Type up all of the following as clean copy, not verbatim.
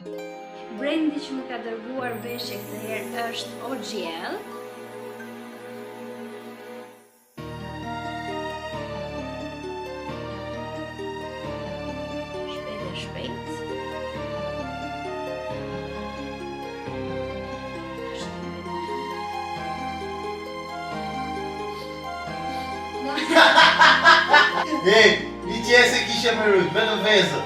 Brendi që më ka dërguar veshje këtë herë është OGL. Shpejt. Një qese kishe me rrët, vetëm vezë.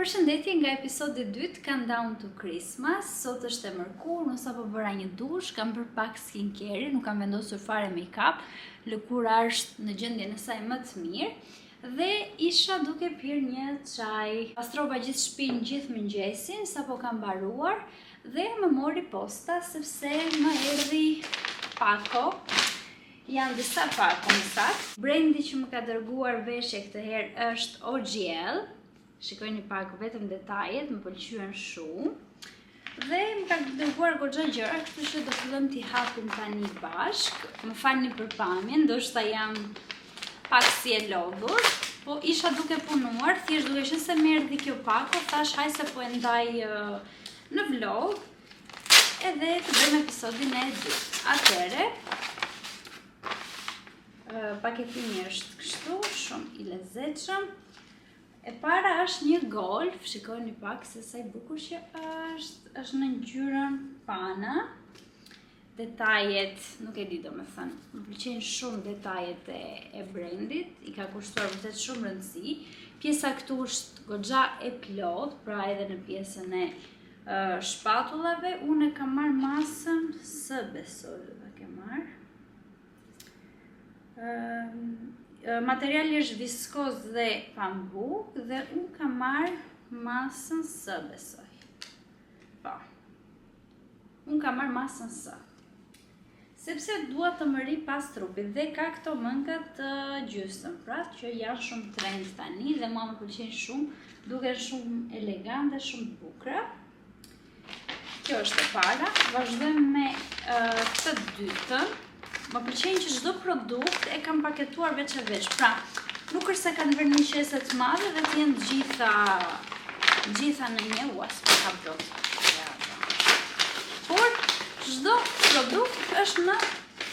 Përshëndetje nga episodi 2 Countdown to Christmas. Sot është e mërkur, unë sapo bëra një dush, kam bërë pak skincare, nuk kam vendosur fare make-up. Lëkura është në gjendjen e saj më të mirë dhe isha duke pirë një çaj. Pastrova gjithë shtëpinë gjithë mëngjesin, sapo kam mbaruar dhe më mori posta sepse më erdhi pako. Janë disa pako më saktë. Brendi që më ka dërguar veshje këtë herë është OGL. Shikojni pak vetëm detajet, më pëlqyen shumë. Dhe më ka dërguar goxha gjëra, kështu që do fillojmë t'i hapim tani bashk. Më falni për pamjen, ndoshta jam pak si e lodhur, po isha duke punuar, thjesht duke qenë se më erdhi kjo pako, thash haj se po e ndaj në vlog, edhe të bëjmë episodin e dytë. Atëre, paketimi është kështu, shumë i lezetshëm. E para është një golf, shikoni pak se sa i bukur që është në ngjyrën pana. Detajet, nuk e di domethënë, më pëlqejnë shumë detajet e brandit, i ka kushtuar vërtet shumë rëndësi. Pjesa këtu është goxha e plot, pra edhe në pjesën e shpatullave, unë e kam marrë masën S besoj, materiali është viskoz dhe pambuk dhe unë kam marrë masën S besoj. Po. Unë kam marrë masën S. Sepse dua të më ri pas trupit dhe ka këto mënga të gjysmë, pra që janë shumë trend tani dhe mua më pëlqejnë shumë, duken shumë elegante, shumë bukura. Kjo është e para. Vazhdojmë me këtë dytën. Më pëlqejnë që çdo produkt e kam paketuar veç e veç. Pra, nuk është se kanë vërë një qese të madhe dhe të jenë gjitha në një për ka brot. Por, çdo produkt është në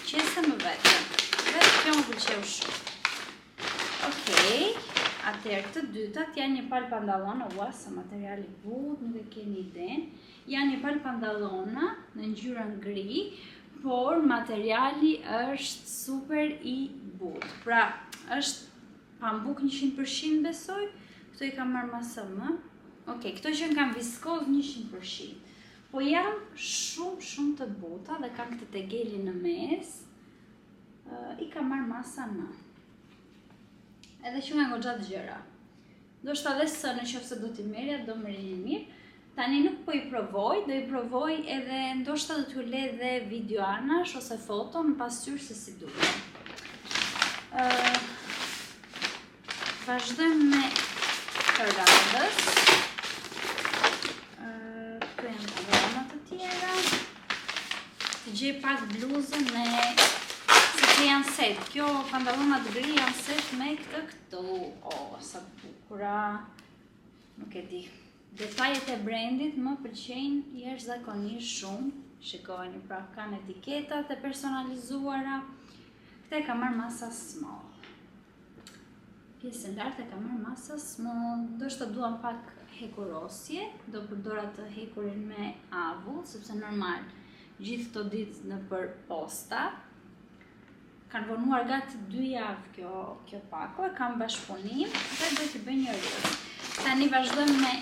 qese më vetëm. Dhe kjo më pëlqeu shumë. Okej, atëherë këtë dytat janë një palë pantallona, sa materiali but, nuk e keni idenë. Janë një palë pantallona në ngjyrën gri, por materiali është super i butë. Pra, është pambuk 100% besoj, këto i kam marrë masa më. Okej, këto që kam viskoz 100%. Po janë shumë të buta dhe kam këtë tegeli në mes, i kam marrë masa më. Edhe që nga goxha të gjëra. Do shta dhe së në qofë se do t'i merja, do më rinjë mirë. Tani nuk po i provoj, do i provoj edhe ndoshta do t'ju le dhe video anash ose foto në pasqyrë se si duhet. Vazhdojmë me të radhës. Këtu janë pantallonat të tjera. Të gjej pak bluzën me sepse janë set. Kjo pantallonat gri janë set me këtu. Sa bukura. Nuk e di. Detajet e brandit më pëlqejnë jashtëzakonisht shumë. Shikojeni, pra kanë etiketat e personalizuara. Këtë e kam marrë masa small. Pjesën lartë e kam marrë masa small. Ndoshta duam pak hekurosje, do përdora të hekurin me avull, sepse normal gjithë këto ditë nëpër posta. Kanë vonuar gati 2 javë kjo pako, e kam bashkëpunim dhe do t'i bëj një rrugë. Tani vazhdojmë me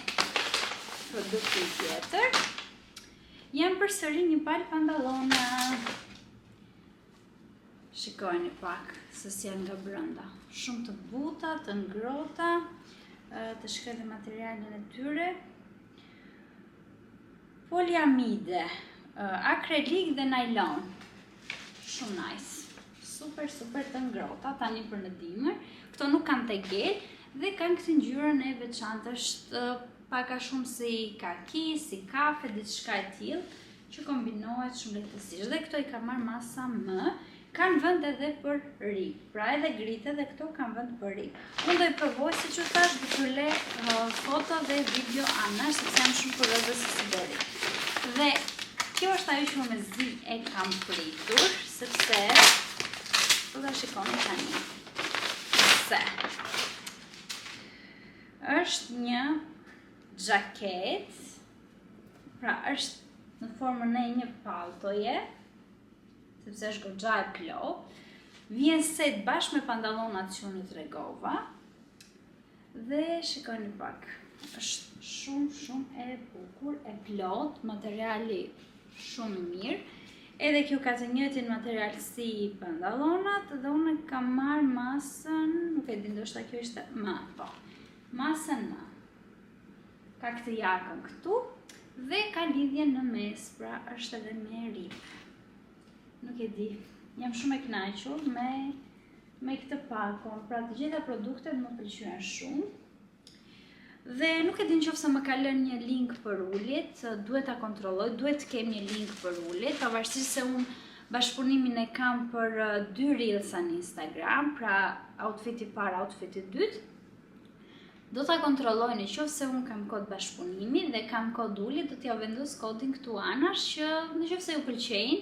produktin tjetër. Jam përsëri një palë pantallona. Shikojeni pak se si janë nga brenda. Shumë të buta, të ngrohta, të shkoj dhe materialin e tyre. Poliamide, akrilik dhe nylon. Shumë nice. Super të ngrohta, tani për në dimër. Këto nuk kanë tegel dhe kanë këtë ngjyrën e veçantë, është paka shumë si kaki, si kafe, diçka e tillë që kombinohet shumë lehtësisht. Dhe këto i kam marrë masa M, kanë vend edhe për ri. Pra edhe grite dhe këto kanë vend për ri. Unë do i provoj, si që thash, dhe të le foto dhe video anash, sepse jam shumë kurioze se si bëri. Dhe kjo është ajo që me zi e kam pritur, sepse do ta shikoni tani. Se është një xhaket, pra është në formën e një paltoje, sepse është goxha e plot. Vjen set bashkë me pantallonat që unë tregova. Dhe shikoni pak. Është shumë e bukur, e plot, materiali shumë i mirë. Edhe kjo ka të njëjtin material si pantallonat dhe unë kam marrë masën, nuk e di, ndoshta kjo ishte masën më. Ka këtë jakën këtu dhe ka lidhje në mes, pra është edhe me rip. Nuk e di, jam shumë e kënaqur me këtë pakon, pra të gjitha produktet më pëlqyen shumë. Dhe nuk e di nëse më ka lënë një link për ulit, duhet ta kontrolloj, duhet të kem një link për ulit, pavarësisht se unë bashkëpunimin e kam për 2 reelsa në Instagram, pra outfit i parë, outfit i dytë. Do ta kontrolloj nëse unë kam kod bashkëpunimi dhe kam kod ulit, do t'ja vendos kodin këtu anash që nëse ju pëlqejnë,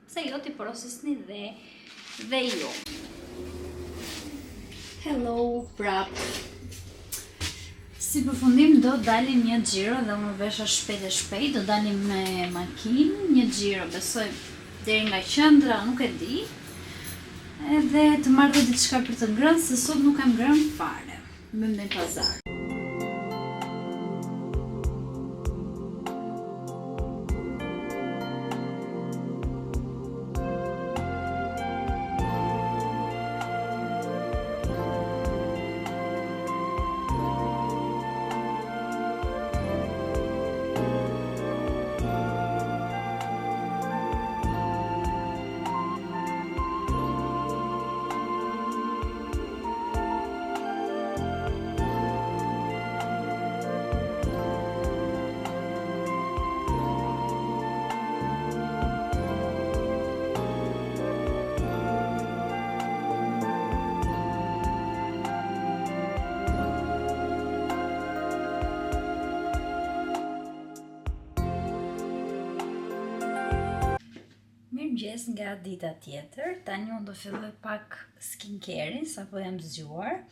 pse jo t'i porosisni dhe jo. Hello, prap. Si përfundim do dalim një xhiro dhe unë vesha shpejt, do dalim me makinë, një xhiro, besoj deri nga qendra, nuk e di. Edhe të marrë dhe diçka për të ngrënë, se sot nuk kam ngrënë fare. Bëjmë në pazar. Mirëmëngjes nga dita tjetër. Tani unë do filloj pak skincare-in, sapo jam zgjuar.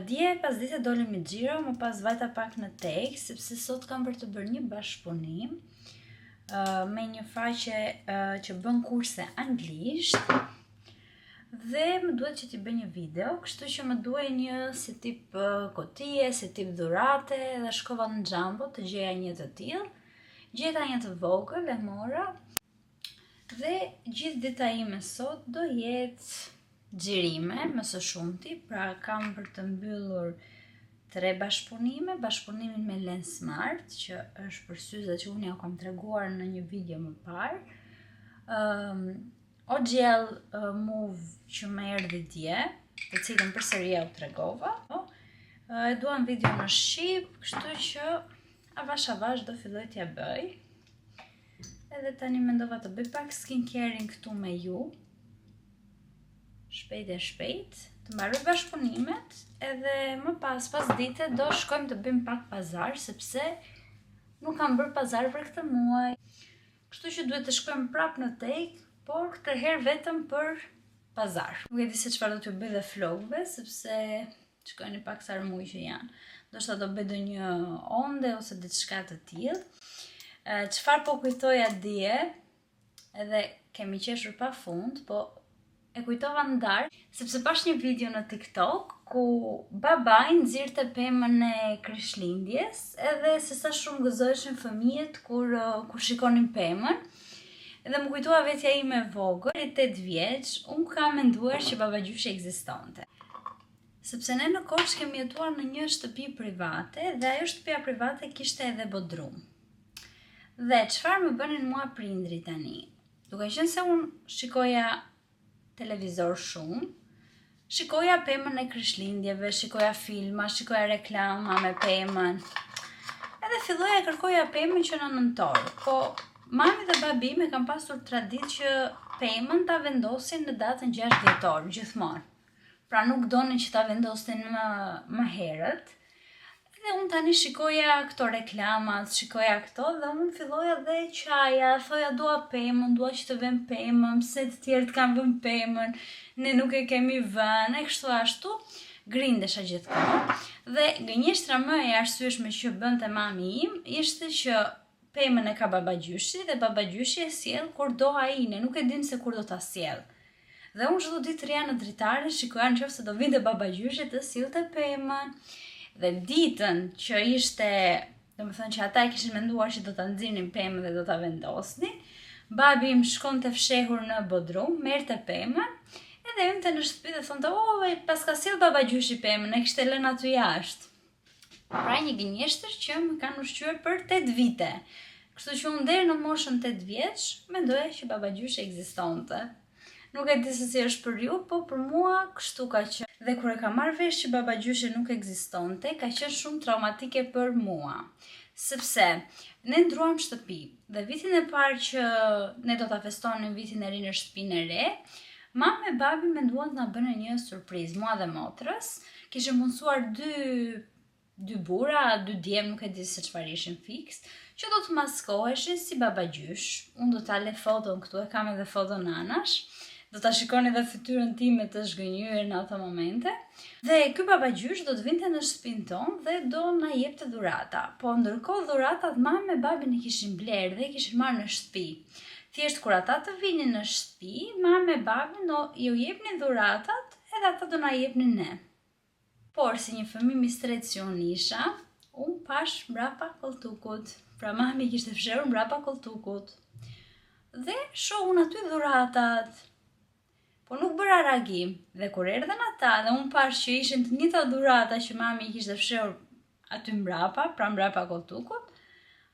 Dje pas dite doli me xhiro, më pas vajta pak në tek, sepse sot kam për të bërë një bashkëpunim me një faqe që bën kurse anglisht dhe më duhet që t'i bëj një video, kështu që më duhet një si tip kotije, si tip dhurate, dhe shkova në Jumbo të gjeja një të tillë. Gjeta një të vogël e mora. Dhe gjithë dita ime sot do jetë xhirime, më së shumti, pra kam për të mbyllur 3 bashkëpunime, bashkëpunimin me Lensmart, që është për syze që unë ja kam treguar në një video më parë, OGL Move që më erdhi dje, të cilën përsëri ja u tregova. E duam video në shqip, kështu që avash do filloj t'ja bëj. Edhe tani mendova të bëj pak skincare-in këtu me ju. Shpejt, të mbaroj bashkëpunimet, edhe më pas dite do shkojmë të bëjmë pak pazar, sepse nuk kam bërë pazar për këtë muaj. Kështu që duhet të shkojmë prap në tek, por këtë herë vetëm për pazar. Nuk e di se çfarë do t'ju bëj dhe vlogve, sepse shkojnë pak sa muaj që janë. Ndoshta do bëj ndonjë onde ose diçka të tillë. Çfarë po kujtoja dje, edhe kemi qeshur pa fund, po e kujtova në darkë, sepse pash një video në TikTok ku babai nxirrte pemën e Krishtlindjes, edhe se sa shumë gëzoheshin fëmijët kur shikonin pemën. Edhe më kujtoa vetja ime e vogël, 8 vjeç, unë kam menduar që babagjyshi ekzistonte. Sepse ne në Korçë kemi jetuar në një shtëpi private dhe ajo shtëpia private kishte edhe bodrum. Dhe çfarë më bënin mua prindri tani? Duke qenë se unë shikoja televizor shumë, shikoja pemën e Krishtlindjeve, shikoja filma, shikoja reklama me pemën. Edhe filloja kërkoja pemën që në nëntor. Po mami dhe babi me kam pasur traditë që pemën ta vendosin në datën 6 dhjetor, gjithmonë. Pra nuk donin që ta vendosin më herët. Dhe unë tani shikoja këto reklamat, shikoja këto dhe unë filloja dhe qaja, thoja dua pemën, dua që të vëm pemën, pse të tjerët kanë vënë pemën, ne nuk e kemi vënë, e kështu ashtu, grindesha gjithkohë. Dhe gënjeshtra më e arsyeshme që bënte mami im, ishte që pemën e ka babagjyshi dhe babagjyshi e sjell kur do ai, ne nuk e dim se kur do ta sjell. Dhe unë çdo ditë rria në dritare, shikoja nëse do vinte babagjyshi të sillte pemën. Dhe ditën që ishte, domethënë që ata e kishin menduar që do ta nxirnin pemën dhe do ta vendosnin, babi im shkonte fshehur në bodrum, merrte pemën, edhe hynte në shtëpi dhe thonte: "Oh, pas ka sjell babagjyshi pemën, e kishte lënë aty jashtë." Pra një gënjeshtër që më kanë ushqyer për 8 vite. Kështu që unë deri në moshën 8 vjeç mendoja që babagjyshi ekzistonte. Nuk e di se si është për ju, po për mua kështu ka qenë. Dhe kur e kam marrë vesh që babagjyshi nuk ekzistonte, ka qenë shumë traumatike për mua. Sepse ne ndruam shtëpi dhe vitin e parë që ne do ta festonim vitin e ri në shtëpinë e re, mama e babi menduan të na bënin një surprizë, mua dhe motrës. Kishin mundsuar dy burra, 2 djem, nuk e di se çfarë ishin fiks, që do të maskoheshin si babagjysh. Unë do ta le foton këtu, e kam edhe foton anash. Do ta shikoni edhe fytyrën time të zhgënjur në ato momente. Dhe ky babagjysh do të vinte në shtëpinë tonë dhe do na jepte dhurata. Po ndërkohë dhuratat mama e babi i kishin bler dhe i kishin marrë në shtëpi. Thjesht kur ata të vinin në shtëpi, mama e babi ju jepnin dhuratat edhe ata do na jepnin ne. Por si një fëmijë mistret që unë isha, unë pash mbrapa kolltukut. Pra mami kishte fshehur mbrapa kolltukut. Dhe shohun aty dhuratat. Po nuk bëra reagim, dhe kur erdhen ata dhe unë pash që ishin të njëjta dhurata që mami i kishte fshehur aty mbrapa, pra mbrapa kolltukut,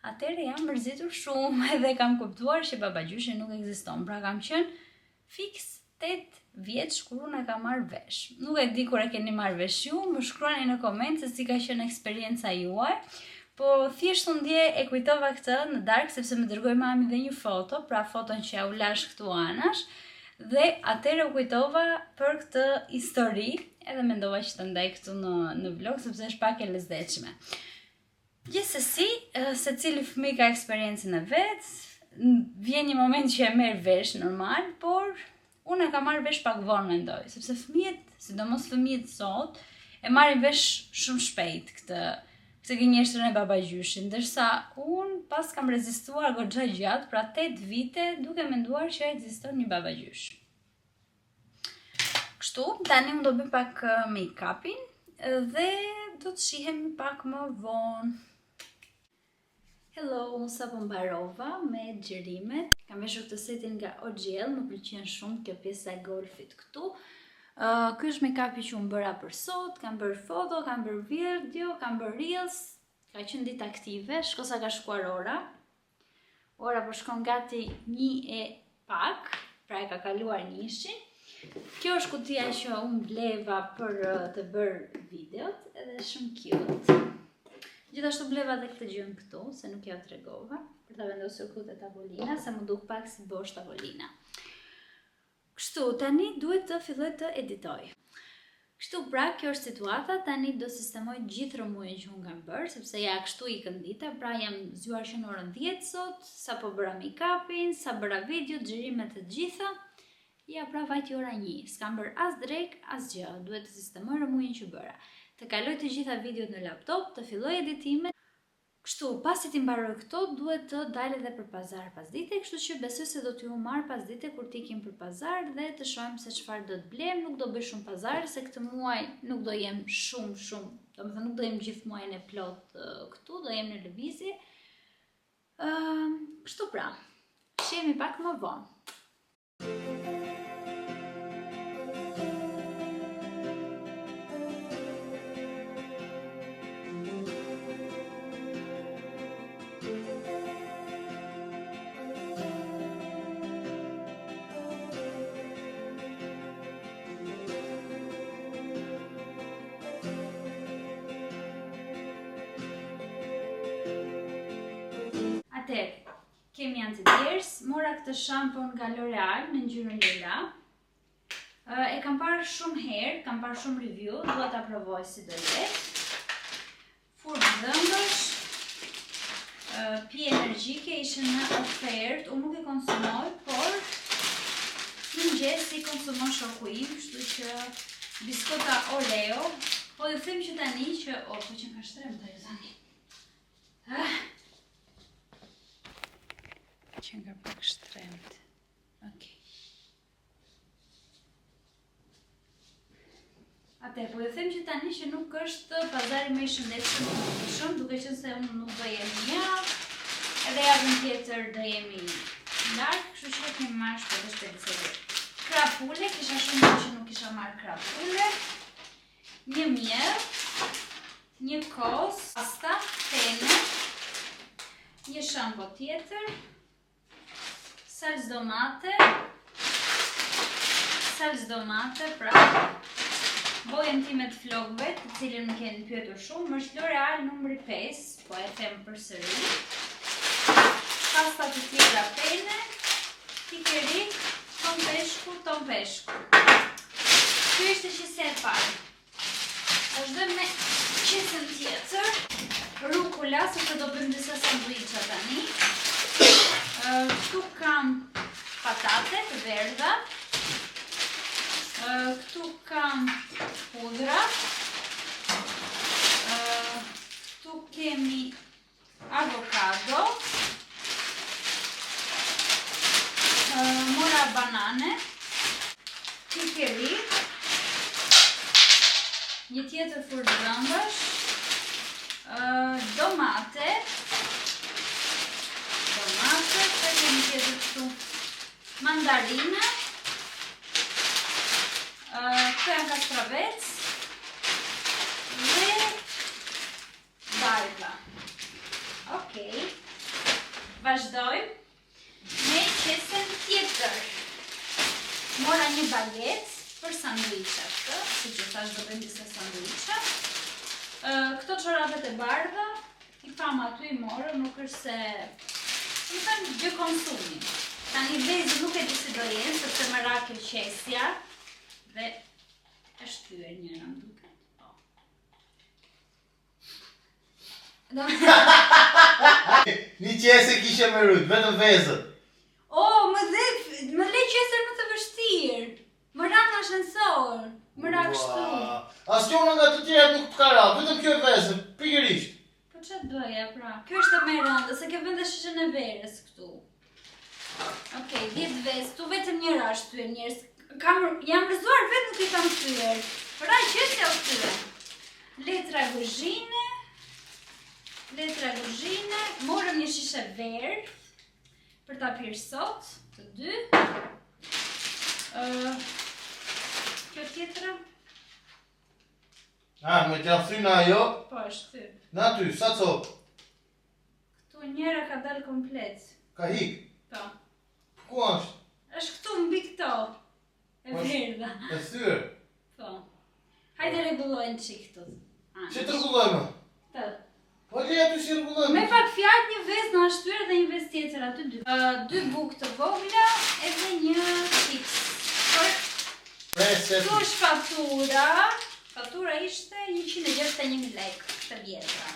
atëherë jam mërzitur shumë edhe kam kuptuar që babagjyshi nuk ekziston. Pra kam qenë fiks 8 vjeç kur unë e kam marrë vesh. Nuk e di kur e keni marrë vesh ju, më shkruani në koment se si ka qenë eksperienca juaj. Po thjesht unë dje e kujtova këtë në darkë sepse më dërgoi mami dhe një foto, pra foton që ja u lash këtu anash. Dhe atëherë u kujtova për këtë histori, edhe mendova që të ndaj këtu në vlog, sepse është pak e lezetshme. Gjithsesi, secili fëmijë ka eksperiencën e vet, vjen një moment që e merr vesh normal, por unë e kam marrë vesh pak vonë mendoj, sepse fëmijët, sidomos fëmijët sot, e marrin vesh shumë shpejt këtë gënjeshtrën e babagjyshit, ndërsa unë pas kam rezistuar goxha gjatë, pra 8 vite, duke menduar që ekziston një babagjysh. Kështu, tani unë do bëj pak make-upin dhe do të shihemi pak më vonë. Hello, unë sapo mbarova me xhirimet. Kam veshur këtë setin nga OGL, më pëlqen shumë kjo pjesa e golfit këtu. Ky është make-upi që unë bëra për sot, kam bërë foto, kam bërë video, kam bërë reels, ka qenë ditë aktive, shko sa ka shkuar ora. Ora po shkon gati 1 e pak, pra e ka kaluar 1-shin. Kjo është kutia që unë bleva për të bërë videot, edhe shumë cute. Gjithashtu bleva dhe këtë gjën këtu, se nuk ja tregova, për ta vendosur këtu te tavolina, se më duk pak si bosh tavolina. Kështu, tani duhet të filloj të editoj. Kështu pra, kjo është situata, tani do sistemoj gjithë rëmujën që unë kam bërë, sepse ja kështu i këndita, pra jam zgjuar që në orën 10 sot, sa po bëra make-upin, sa bëra video, xhirimet të gjitha, ja pra vajti ora 1, s'kam bërë as drek, as gjë, duhet të sistemoj rëmujën që bëra. Të kaloj të gjitha videot në laptop, të filloj editimin. Kështu, pasi ti mbaroj këto, duhet të dalë edhe për pazar pas dite, kështu që besoj se do t'ju marr pas dite kur t'ikim për pazar dhe të shohim se çfarë do të blem. Nuk do bëj shumë pazar, se këtë muaj nuk do jem shumë, domethënë nuk do jem gjithë muajin e plot këtu, do jem në lëvizje. Kështu pra, shihemi pak më vonë. Atëherë, kemi antidjers, mora këtë shampon nga L'Oreal në ngjyrën lila. E kam parë shumë herë, kam parë shumë review, dua ta provoj si do jetë. Furë dhëmbësh, pije energjike ishte në ofertë, unë nuk e konsumoj, por në mëngjes i konsumon shoku im, kështu që biskota Oreo, po ju them që tani që po që ka shtrem të tani. Që nga pak shtremt. Okej. Ate, po ju them që tani që nuk është pazari më i shëndetshëm, duke qenë se unë nuk do jem javë, edhe javën tjetër do jemi larg, kështu që kemi marrë shpejt shpejt. Krapule, kisha shumë që nuk kisha marrë krapule. Një miell, një kos, pasta, pene, një shampo tjetër, salcë domate, pra bojën time të flokëve, të cilën më keni pyetur shumë, është L'Oreal numri 5, po e them përsëri. Pasta të tjera pene, tikerik, ton peshku. Kjo ishte qese e parë. Vazhdojmë me qesën tjetër. Rukula, sepse do bëjmë disa sanduiça tani. Këtu kam patate të verdha. Këtu kam pudra. Këtu kemi avokado. Mora banane. Tikerik. Një tjetër furë dhëmbësh. Domate, të kemi tjetër këtu mandarina, këtu janë kastravec dhe barba. Okej, vazhdojmë me qesën tjetër. Mora një baget për sanduiça këtë, si që thash do bëjmë disa sanduiça. Këto çorapet e bardha, i pam aty i morë, nuk është se... Më thënë gjë konsumi. Tani vezë nuk e di si do jenë, sepse më ra kjo qesja, dhe është thyer njëra më duket. Një qese kishe me rujt, vetëm vezët. Më le qesën më të vështirë. Më ra në ashensor, më ra kështu. Asgjona nga të tjera nuk të ka ra, vetëm kjo e vezë, pikërisht. Po që të bëja pra? Kjo është e me rëndë, se kjo vende shishën e verës këtu. Okej, 10 vezë, tu vetëm njëra është thyer njerës. Jam rëzuar vetë nuk i kam thyer. Pra qesja o thyer. Letra guzhine, morëm një shishe verë për ta pirë sot, të dy. Kjo tjetra? Me t'ja thyna ajo? Po, është ty. Na ty, sa copë? Këtu njëra ka dalë komplet. Ka hik? Po. Ku është? është këtu mbi këto. E verdha. E thyer? Po. Hajde rregullojnë çik këtu. Që të rregullojmë? Të. Po leja ty si rregullojmë? Me pak fjalë një vezë në ashtuar dhe një vezë tjetër aty dy. 2 bukë të vogla edhe një chips. Këtu është fatura. Fatura ishte 161.000 lekë të vjetra.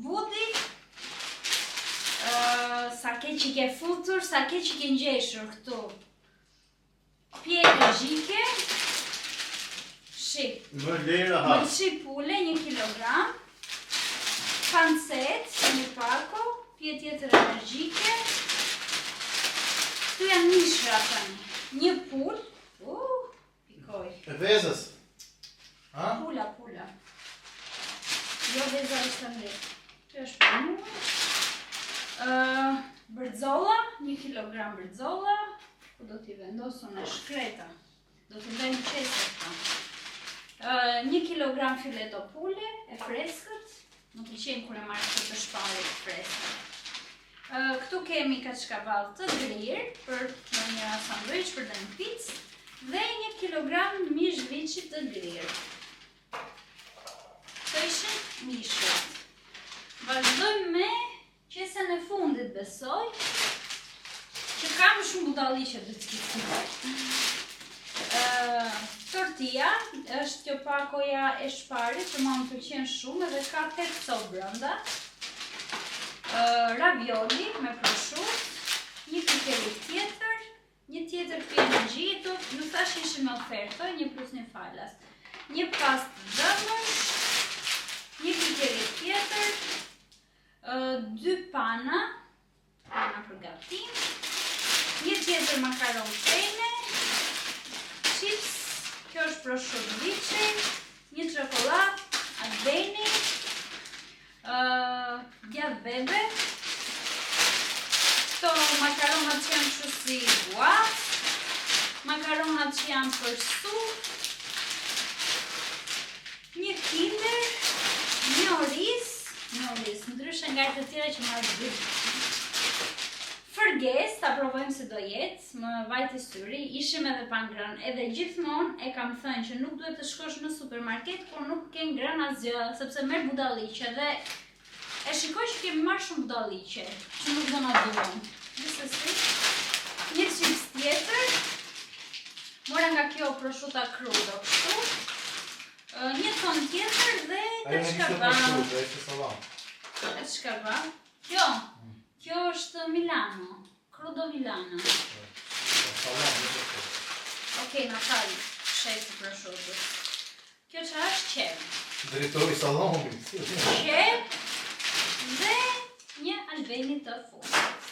Vudi, sa ke që ke futur, sa ke që ke ngjeshur këtu. Pije energjike, Më lera ha. Mëlçi pule 1 kilogram. Pancet, një pako, pije tjetër energjike. Këtu janë mishra tani. Një pul, pikoj. E vezës? Pula. Jo veza është ndër. Kjo është për mua. Bërzolla, 1 kilogram bërzolla. Ku do t'i vendosun në shkreta. Do t'i bëjmë qesë këta. 1 kilogram fileto pule, e freskët. Nuk i qenë kur e marrë këtë të shparit freskët. Këtu kemi kaçkavall të grirë për një sanduiç për dhe në picë. Dhe 1 kilogram mish viçi të grirë. Të ishin mishët. Vazhdojmë me Pjesën e fundit besoj, që kam shumë budalliqe dhe të kisë. Tortilla, është kjo pakoja e shparit, që ma më pëlqen shumë edhe ka 8 copë brenda. Ravioli me prosciutto, një kikeri tjetër, një tjetër pjenë gjitur, nuk thash ishim me ofertë, një plus një falas. Një pastë dëmësh, një kikeri tjetër, 2 pana për gatim, një tjetër makaron pene, chips, kjo është prosciutto vici, një çokoladë, albeni, djath bebe, këto makaronat që janë kështu si guat, makaronat që janë për supë, një kinder, një oris, ndryshe nga të tjera që marrë dy. Fërges, ta provojmë se do jetë, më vajti syri, ishim edhe pa ngrënë, edhe gjithmonë e kam thënë që nuk duhet të shkosh në supermarket, por nuk ke ngrënë asgjë, sepse merr budalliqe dhe e shikoj që kemi marrë shumë budalliqe, që nuk do na duan. Gjithsesi, një chips tjetër, mora nga kjo prosciutto crudo kështu, një ton tjetër dhe Kaçkava. Kjo është Milano, crudo Milano. Okej, na fal, shefi prosciutto. Kjo çfarë është qep? Drejtori sallonit. Qep dhe një albeni të fundit.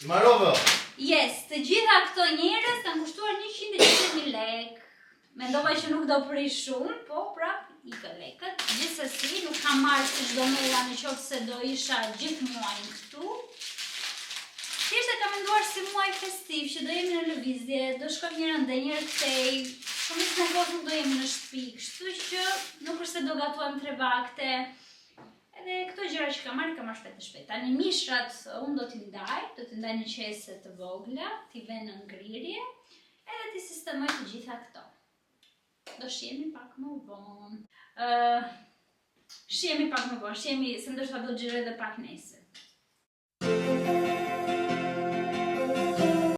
Marova. Yes, të gjitha këto njerëz kanë kushtuar 120.000 lekë. Mendova që nuk do prish shumë, po prap i lekët. Gjithsesi, nuk kam marrë si çdo mera në qoftë se do isha gjithë muajin këtu. Thjesht e kam menduar si muaj festiv, që do jemi në lëvizje, do shkojmë njëra ndaj njëra kthej, shumicën e kohës nuk do jemi në shtëpi, kështu që nuk është se do gatuajmë 3 vakte. Edhe këto gjëra që kam marrë shpejt. Tani mishrat unë do t'i ndaj në qese të vogla, t'i vë në ngrirje, edhe t'i sistemoj të gjitha këto. Do shihemi pak më vonë. Se ndoshta do xhiroj edhe pak nesër.